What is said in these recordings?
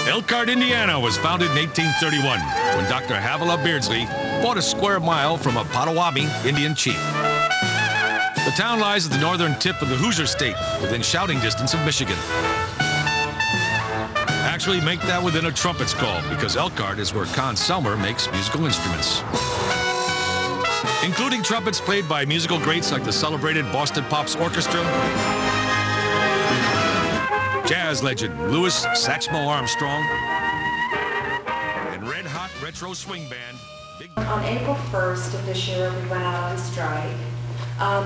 Elkhart, Indiana was founded in 1831 when Dr. Havilah Beardsley bought a square mile from a Potawatomi Indian chief. The town lies at the northern tip of the Hoosier State, within shouting distance of Michigan. Actually, make that within a trumpet's call, because Elkhart is where Conn-Selmer makes musical instruments, including trumpets played by musical greats like the celebrated Boston Pops Orchestra, jazz legend Louis Satchmo Armstrong, and red-hot retro swing band Big... On April 1st of this year, we went out on strike.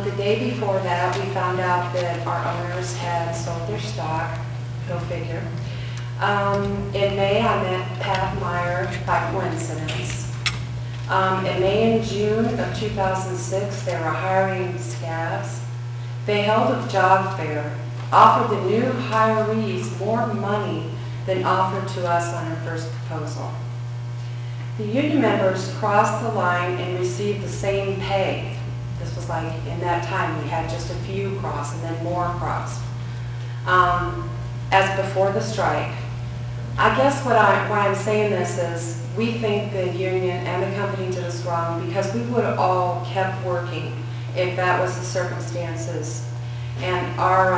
The day before that, we found out that our owners had sold their stock. Go figure. In May, I met Pat Meyer by coincidence. In May and June of 2006, they were hiring scabs. They held a job fair, offered the new hirees more money than offered to us on our first proposal. The union members crossed the line and received the same pay. This was like, in that time, we had just a few cross and then more cross. As before the strike. I guess why I'm saying this is we think the union and the company did us wrong because we would have all kept working if that was the circumstances. And our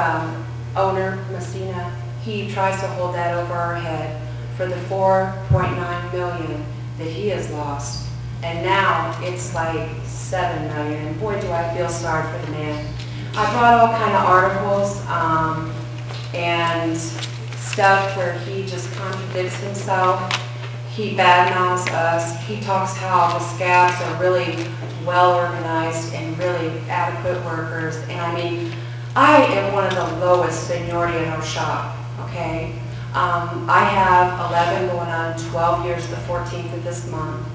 owner, Messina, he tries to hold that over our head for the $4.9 million that he has lost. And now it's like $7 million. And boy, do I feel sorry for the man. I brought all kind of articles and stuff where he just contradicts himself. He badmouths us. He talks how the scabs are really well organized and really adequate workers. And I mean, I am one of the lowest seniority in our shop, okay? I have 11 going on 12 years, the 14th of this month.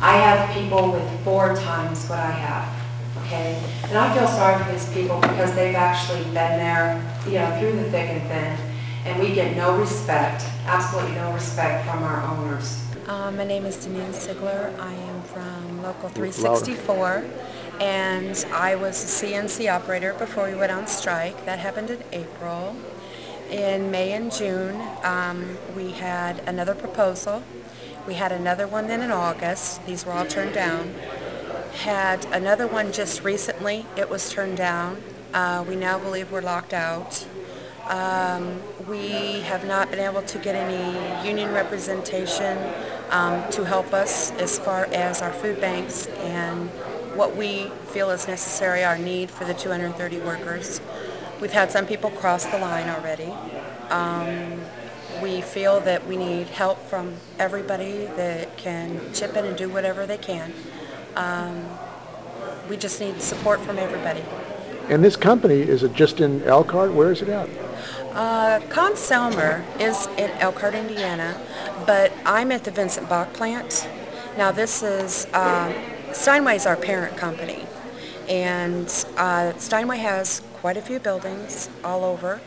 I have people with 4 times what I have, okay? And I feel sorry for these people because they've actually been there, you know, through the thick and thin. And we get no respect, absolutely no respect from our owners. My name is Denise Sigler. I am from Local 364, and I was a CNC operator before we went on strike. That happened in April. In May and June, we had another proposal. We had another one then in August. These were all turned down. Had another one just recently. It was turned down. We now believe we're locked out. We have not been able to get any union representation to help us as far as our food banks and what we feel is necessary, our need for the 230 workers. We've had some people cross the line already. We feel that we need help from everybody that can chip in and do whatever they can. We just need support from everybody. And this company, is it just in Elkhart? Where is it at? Conn-Selmer is in Elkhart, Indiana, but I'm at the Vincent Bach plant. Now this is, Steinway's our parent company, and Steinway has quite a few buildings all over,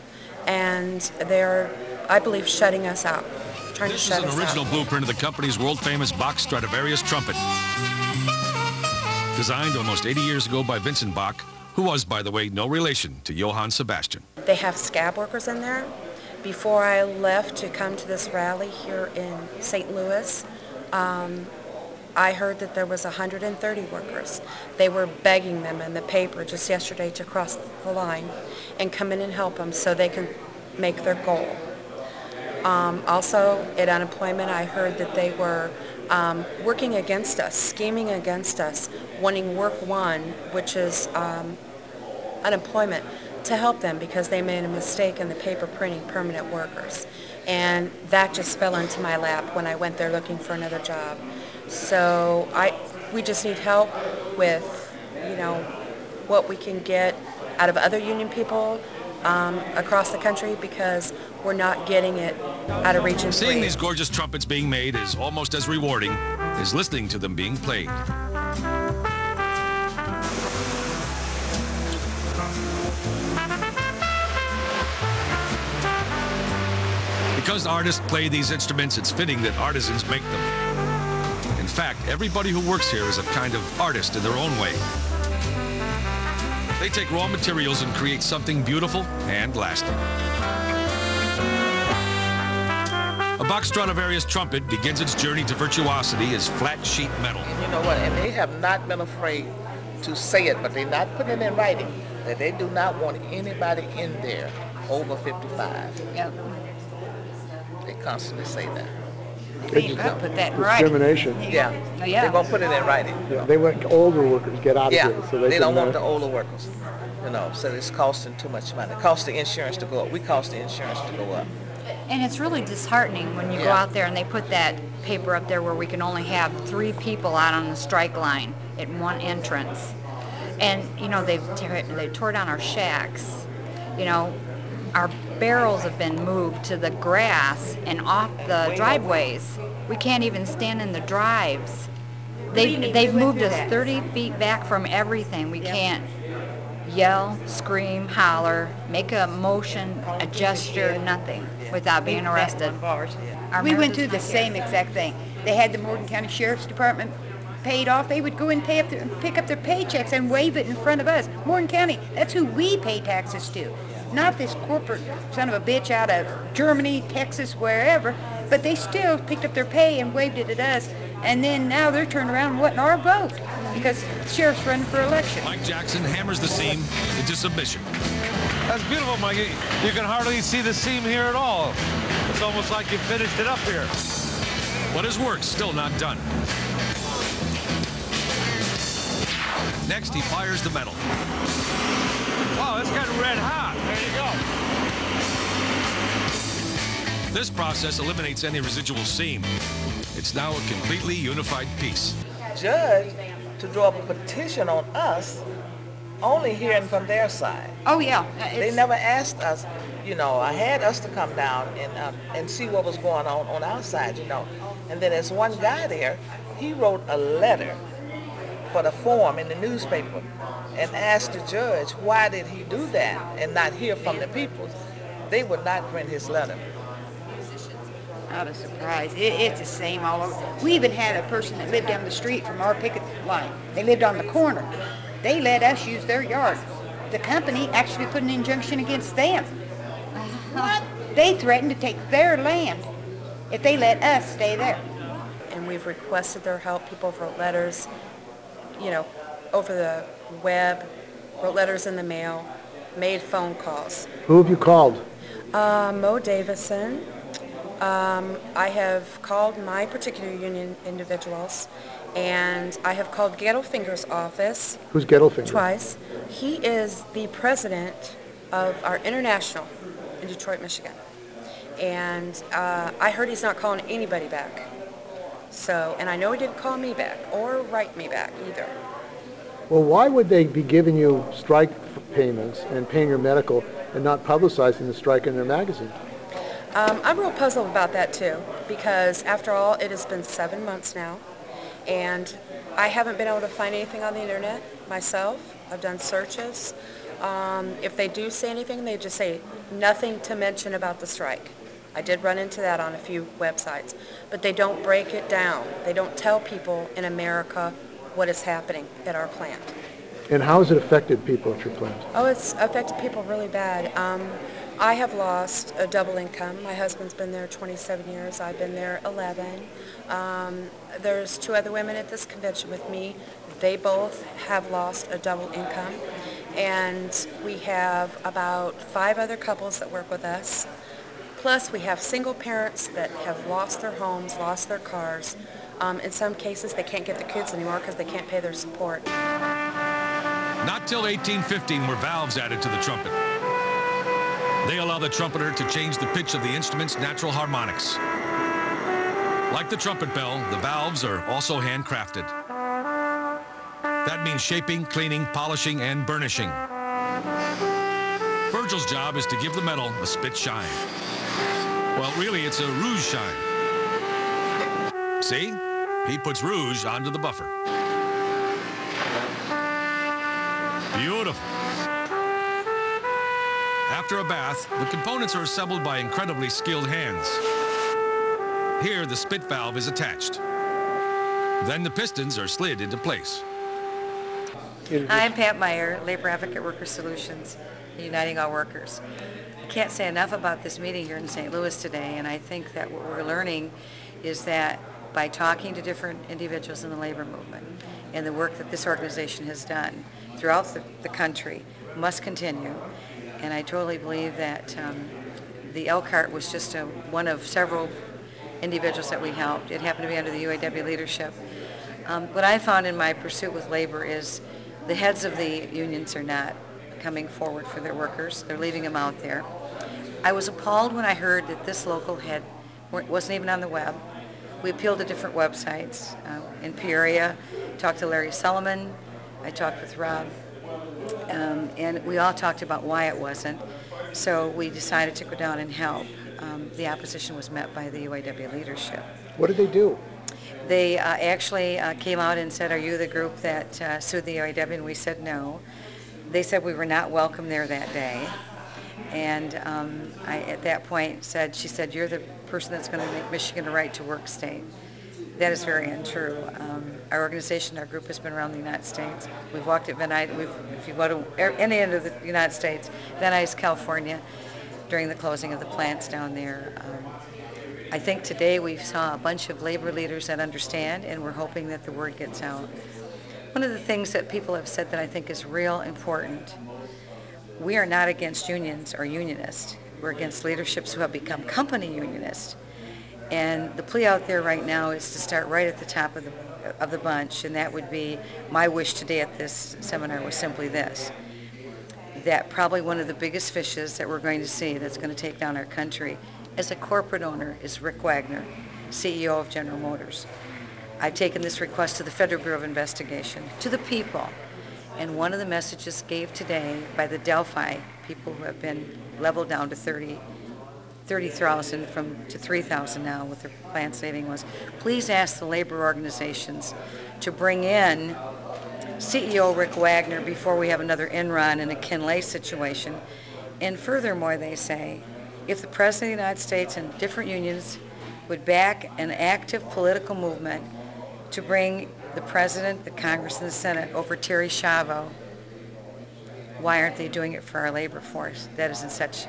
and they're, I believe, shutting us out, trying to shut us out. This is an original blueprint of the company's world-famous Bach Stradivarius trumpet, designed almost 80 years ago by Vincent Bach, who was, by the way, no relation to Johann Sebastian. They have scab workers in there. Before I left to come to this rally here in St. Louis, I heard that there was 130 workers. They were begging them in the paper just yesterday to cross the line and come in and help them so they can make their goal. Also, at unemployment, I heard that they were working against us, scheming against us, wanting work one, which is unemployment, to help them because they made a mistake in the paper printing permanent workers. And that just fell into my lap when I went there looking for another job. So we just need help with, you know, what we can get out of other union people across the country because we're not getting it out of Region 3. Seeing these gorgeous trumpets being made is almost as rewarding as listening to them being played. Because artists play these instruments, it's fitting that artisans make them. In fact, everybody who works here is a kind of artist in their own way. They take raw materials and create something beautiful and lasting. A Bach Stradivarius trumpet begins its journey to virtuosity as flat sheet metal. And you know what? And they have not been afraid to say it, but they're not putting it in writing, that they do not want anybody in there over 55. Yep. They constantly say that. I'll put that in writing. Discrimination. Yeah. Oh, yeah. They're going to put it in writing. Yeah, they want older workers get out of Yeah. here so they Don't can, want the older workers. You know, so it's costing too much money. It costs the insurance to go up. We cost the insurance to go up. And it's really disheartening when you go Yeah. out there and they put that paper up there where we can only have 3 people out on the strike line at one entrance. And, you know, they tore down our shacks. You know, our barrels have been moved to the grass and off the driveways. We can't even stand in the drives. They've moved us 30 feet back from everything. We can't yell, scream, holler, make a motion, a gesture, nothing without being arrested. We went through the same exact thing. They had the Morgan County Sheriff's Department paid off. They would go and pick up their paychecks and wave it in front of us. Morgan County, that's who we pay taxes to. Not this corporate son of a bitch out of Germany, Texas, wherever, but they still picked up their pay and waved it at us. And then now they're turning around and wanting our vote because the sheriff's running for election. Mike Jackson hammers the seam into submission. That's beautiful, Mikey. You can hardly see the seam here at all. It's almost like you finished it up here. But his work's still not done. Next, he fires the metal. Wow, it's got red hot. There you go. This process eliminates any residual seam. It's now a completely unified piece. Judge to draw up a petition on us, only hearing from their side. Oh, yeah. They never asked us, you know, I had us to come down and see what was going on our side, you know. And then there's one guy there, he wrote a letter for the form in the newspaper and asked the judge why did he do that and not hear from the people. They would not print his letter. Not a surprise. It's the same all over. We even had a person that lived down the street from our picket line. They lived on the corner. They let us use their yard. The company actually put an injunction against them. What? They threatened to take their land if they let us stay there. And we've requested their help. People wrote letters, you know, over the web, wrote letters in the mail, made phone calls. Who have you called? Mo Davison. I have called my particular union individuals, and I have called Gettelfinger's office. Who's Gettelfinger? Twice. He is the president of our international in Detroit, Michigan. And I heard he's not calling anybody back. So, and I know he didn't call me back or write me back either. Well, why would they be giving you strike payments and paying your medical and not publicizing the strike in their magazine? I'm real puzzled about that too, because after all, it has been 7 months now, and I haven't been able to find anything on the internet myself. I've done searches. If they do say anything, they just say nothing to mention about the strike. I did run into that on a few websites, but they don't break it down. They don't tell people in America what is happening at our plant. And how has it affected people at your plant? Oh, it's affected people really bad. I have lost a double income. My husband's been there 27 years. I've been there 11. There's 2 other women at this convention with me. They both have lost a double income. And we have about 5 other couples that work with us. Plus, we have single parents that have lost their homes, lost their cars. In some cases, they can't get their kids anymore because they can't pay their support. Not till 1815 were valves added to the trumpet. They allow the trumpeter to change the pitch of the instrument's natural harmonics. Like the trumpet bell, the valves are also handcrafted. That means shaping, cleaning, polishing, and burnishing. Virgil's job is to give the metal a spit shine. Well, really, it's a rouge shine. See? He puts rouge onto the buffer. Beautiful. After a bath, the components are assembled by incredibly skilled hands. Here, the spit valve is attached. Then the pistons are slid into place. I'm Pat Meyer, Labor Advocate Worker Solutions. uniting all workers. I can't say enough about this meeting here in St. Louis today, and I think that what we're learning is that by talking to different individuals in the labor movement and the work that this organization has done throughout the country must continue. And I totally believe that the Elkhart was just one of several individuals that we helped. It happened to be under the UAW leadership. What I found in my pursuit with labor is the heads of the unions are not coming forward for their workers. They're leaving them out there. I was appalled when I heard that this local head wasn't even on the web. We appealed to different websites. In Peoria, talked to Larry Solomon, I talked with Rob, and we all talked about why it wasn't. So we decided to go down and help. The opposition was met by the UAW leadership. What did they do? They actually came out and said, "Are you the group that sued the UAW?" And we said no. They said we were not welcome there that day. And I, at that point, she said, "You're the person that's going to make Michigan a right-to-work state." That is very untrue. Our organization, our group has been around the United States. We've walked at if you go to any end of the United States, Van Nuys, California, during the closing of the plants down there. I think today we saw a bunch of labor leaders that understand, and we're hoping that the word gets out. One of the things that people have said that I think is real important, we are not against unions or unionists. We're against leaderships who have become company unionists. And the plea out there right now is to start right at the top of the bunch, and that would be my wish today at this seminar was simply this, that probably one of the biggest fishes that we're going to see that's going to take down our country as a corporate owner is Rick Wagner, CEO of General Motors. I've taken this request to the Federal Bureau of Investigation, to the people, and one of the messages gave today by the Delphi people who have been leveled down to 30,000 to 3,000 now with their plant saving was, please ask the labor organizations to bring in CEO Rick Wagner before we have another Enron and a Kinley situation. And furthermore, they say, if the President of the United States and different unions would back an active political movement to bring the President, the Congress, and the Senate over Terry Schiavo, why aren't they doing it for our labor force that is in such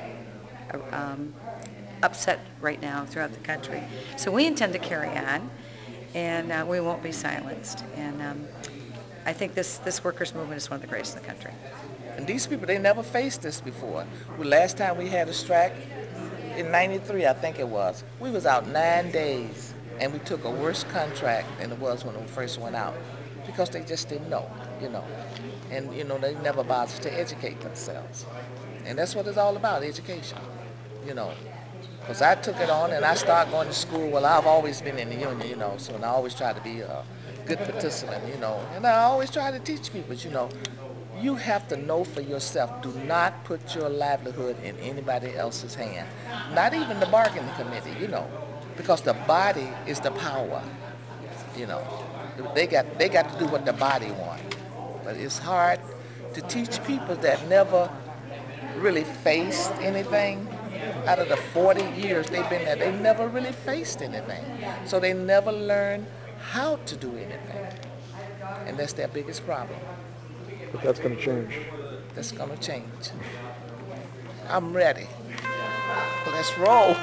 upset right now throughout the country? So we intend to carry on, and we won't be silenced. And I think this workers' movement is one of the greatest in the country. And these people, they never faced this before. The last time we had a strike, in '93, I think it was, we was out 9 days, and we took a worse contract than it was when we first went out, because they just didn't know, And, they never bothered to educate themselves. And that's what it's all about, education, Because I took it on, and I started going to school. Well, I've always been in the union, so and I always try to be a good participant, And I always try to teach people, you have to know for yourself. Do not put your livelihood in anybody else's hand. Not even the bargaining committee, because the body is the power, They got to do what the body wants. But it's hard to teach people that never really faced anything. Out of the 40 years they've been there, they never really faced anything. So they never learned how to do anything. And that's their biggest problem. But that's going to change. That's going to change. I'm ready. Let's roll.